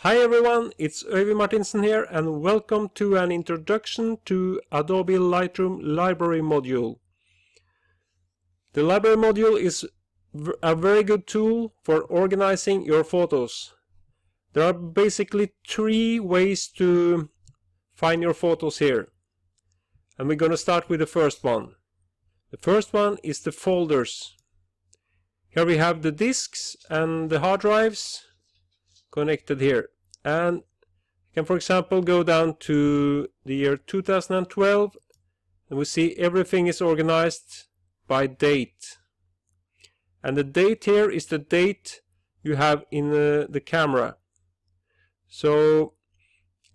Hi everyone, it's Øyvind Martinsen here and welcome to an introduction to Adobe Lightroom Library module. The library module is a very good tool for organizing your photos. There are basically three ways to find your photos here. And we're going to start with the first one. The first one is the folders. Here we have the disks and the hard drives connected here, and you can, for example, go down to the year 2012 and we see everything is organized by date, and the date here is the date you have in the camera. So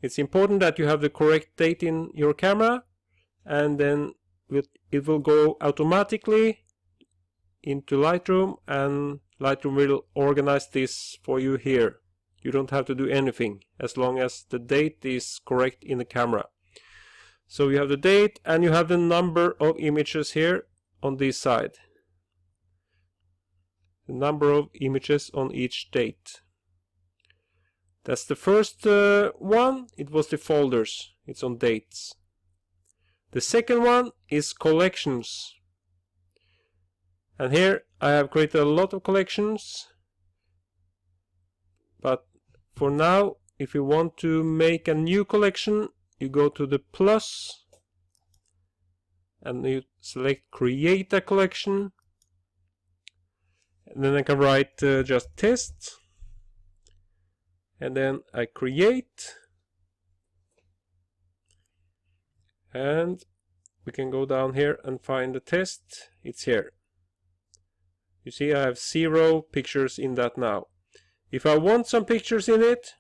it's important that you have the correct date in your camera, and then it will go automatically into Lightroom, and Lightroom will organize this for you here. You don't have to do anything as long as the date is correct in the camera. So you have the date and you have the number of images here on this side. The number of images on each date. That's the first one. It was the folders. It's on dates. The second one is collections. And here I have created a lot of collections. But for now, if you want to make a new collection, you go to the plus and you select create a collection, and then I can write just test, and then I create, and we can go down here and find the test. It's here. You see I have 0 pictures in that now. If I want some pictures in it,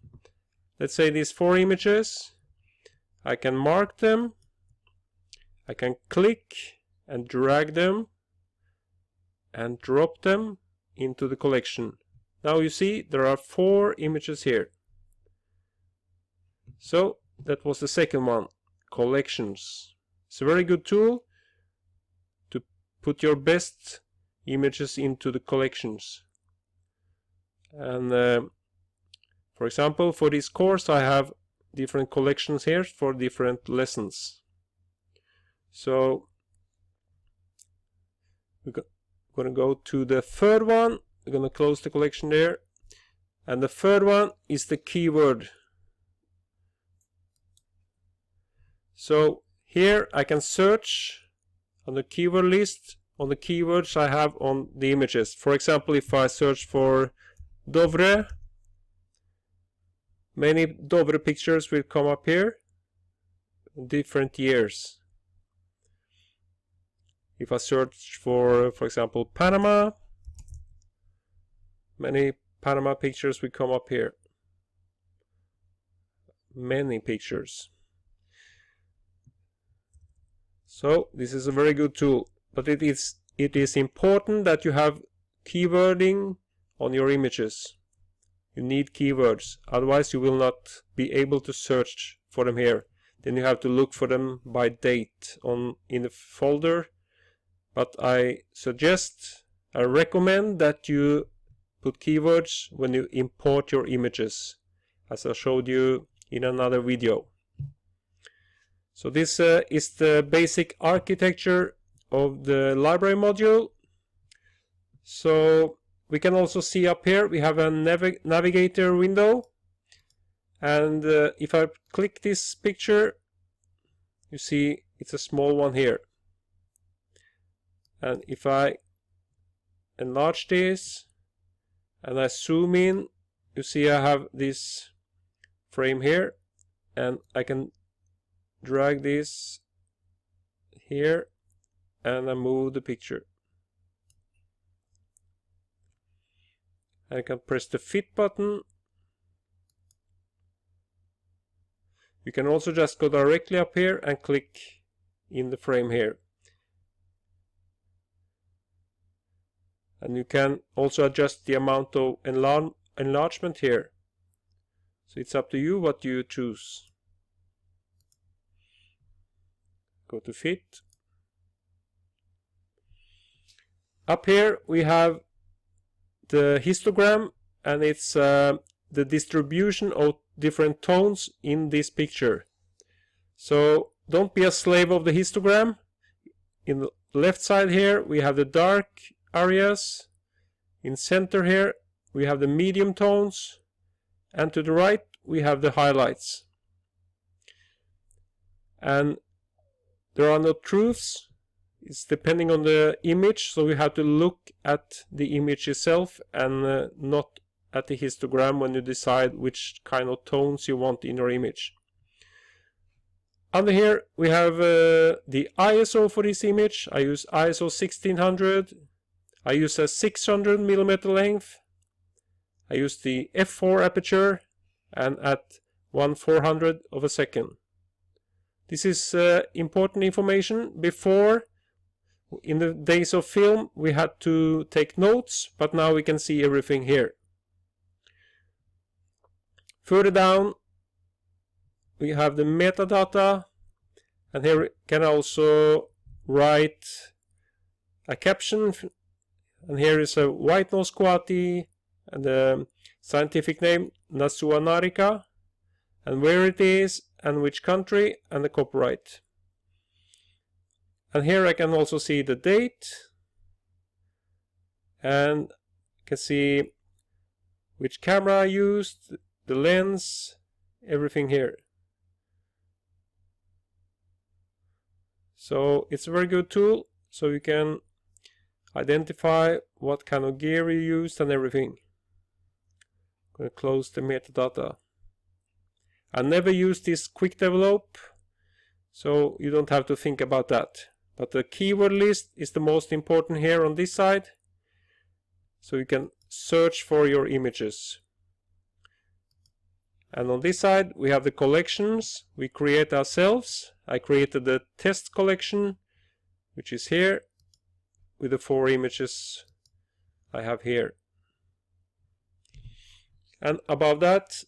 let's say these 4 images, I can mark them, I can click and drag them and drop them into the collection. Now you see there are 4 images here. So that was the second one, collections. It's a very good tool to put your best images into the collections. And for example, for this course I have different collections here for different lessons. So we're going to go to the third one. We're going to close the collection there, and the third one is the keyword. So here I can search on the keyword list on the keywords I have on the images. For example, if I search for Dovre, many Dovre pictures will come up here, different years. If I search for example, Panama, many Panama pictures will come up here. Many pictures. So this is a very good tool, but it is important that you have keywording on your images. You need keywords, otherwise you will not be able to search for them here. Then you have to look for them by date in the folder. But I recommend that you put keywords when you import your images, as I showed you in another video. So this is the basic architecture of the library module. So we can also see up here we have a navigator window, and if I click this picture, you see it's a small one here, and if I enlarge this and I zoom in, you see I have this frame here, and I can drag this here and I move the picture. I can press the fit button. You can also just go directly up here and click in the frame here. And you can also adjust the amount of enlargement here. So it's up to you what you choose. Go to fit. Up here we have the histogram, and it's the distribution of different tones in this picture. So don't be a slave of the histogram. In the left side here we have the dark areas. In center here we have the medium tones, and to the right we have the highlights. And there are no truths. It's depending on the image, so you have to look at the image itself and not at the histogram when you decide which kind of tones you want in your image. Under here we have the ISO for this image. I use ISO 1600. I use a 600mm length. I use the f4 aperture and at 1/400 of a second. This is important information. Before, in the days of film, we had to take notes, but now we can see everything here. Further down we have the metadata, and here we can also write a caption, and here is a white nose coati and the scientific name Nasua narica, and where it is and which country and the copyright. And here I can also see the date, and I can see which camera I used, the lens, everything here. So it's a very good tool, so you can identify what kind of gear you used and everything. I'm going to close the metadata. I never use this quick develop, so you don't have to think about that. But the keyword list is the most important here on this side, so you can search for your images. And on this side we have the collections we create ourselves. I created the test collection, which is here, with the 4 images I have here. And above that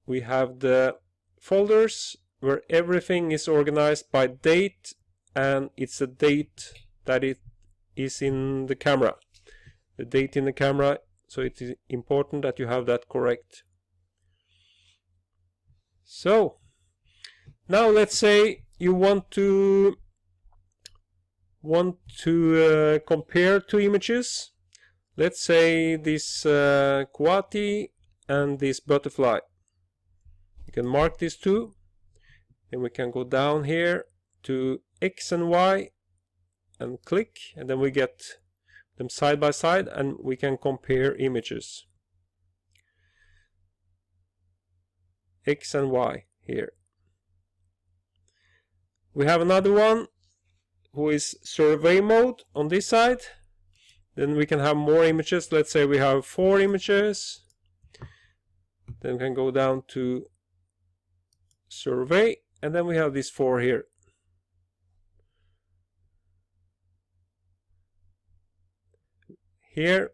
we have the folders where everything is organized by date, and it's a date that it is in the camera. The date in the camera, so it is important that you have that correct. So now let's say you want to compare 2 images. Let's say this coati and this butterfly. You can mark these 2. Then we can go down here to X and Y and click, and then we get them side by side and we can compare images. X and Y here. We have another one who is survey mode on this side. Then we can have more images. Let's say we have 4 images. Then we can go down to survey, and then we have these 4 here. Here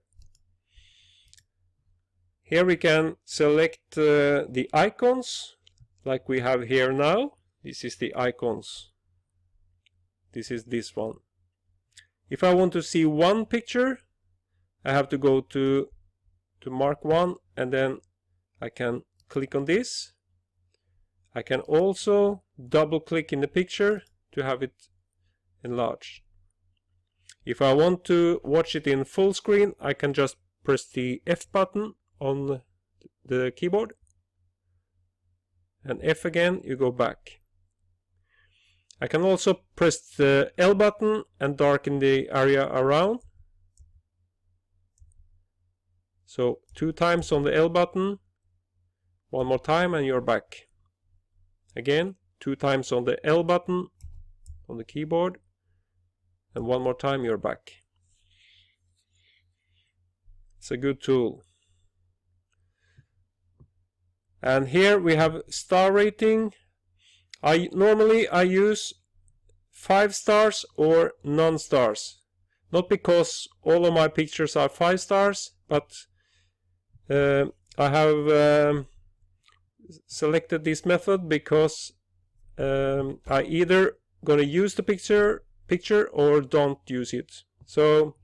we can select the icons like we have here now. This is the icons. This is this one. If I want to see one picture, I have to go to mark one, and then I can click on this. I can also double click in the picture to have it enlarged. If I want to watch it in full screen, I can just press the F button on the keyboard, and F again, you go back. I can also press the L button and darken the area around. So 2 times on the L button, 1 more time and you're back. Again, 2 times on the L button on the keyboard, and 1 more time you're back. It's a good tool. And here we have star rating. Normally I use 5 stars or none stars. Not because all of my pictures are 5 stars, but I have selected this method because I either gonna use the picture or don't use it. So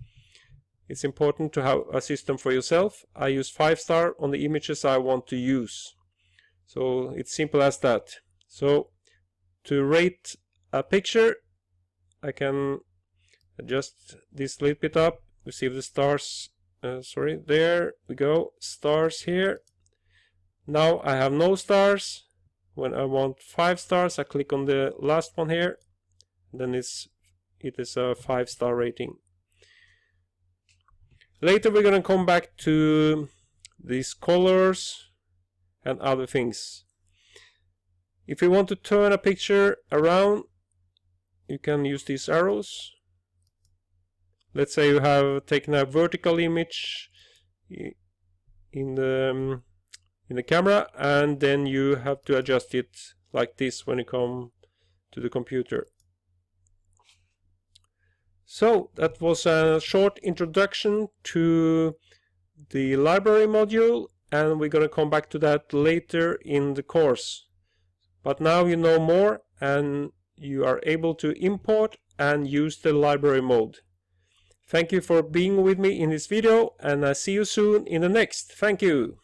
it's important to have a system for yourself. I use 5-star on the images I want to use. So it's simple as that. So to rate a picture, I can adjust this a little bit up. We see the stars. There we go. Stars here. Now I have no stars. When I want 5 stars, I click on the last one here. Then it is a 5-star rating. Later we're going to come back to these colors and other things. If you want to turn a picture around, you can use these arrows. Let's say you have taken a vertical image in the camera, and then you have to adjust it like this when you come to the computer. So that was a short introduction to the library module, and we're going to come back to that later in the course. But now you know more, and you are able to import and use the library mode. Thank you for being with me in this video, and I see you soon in the next. Thank you.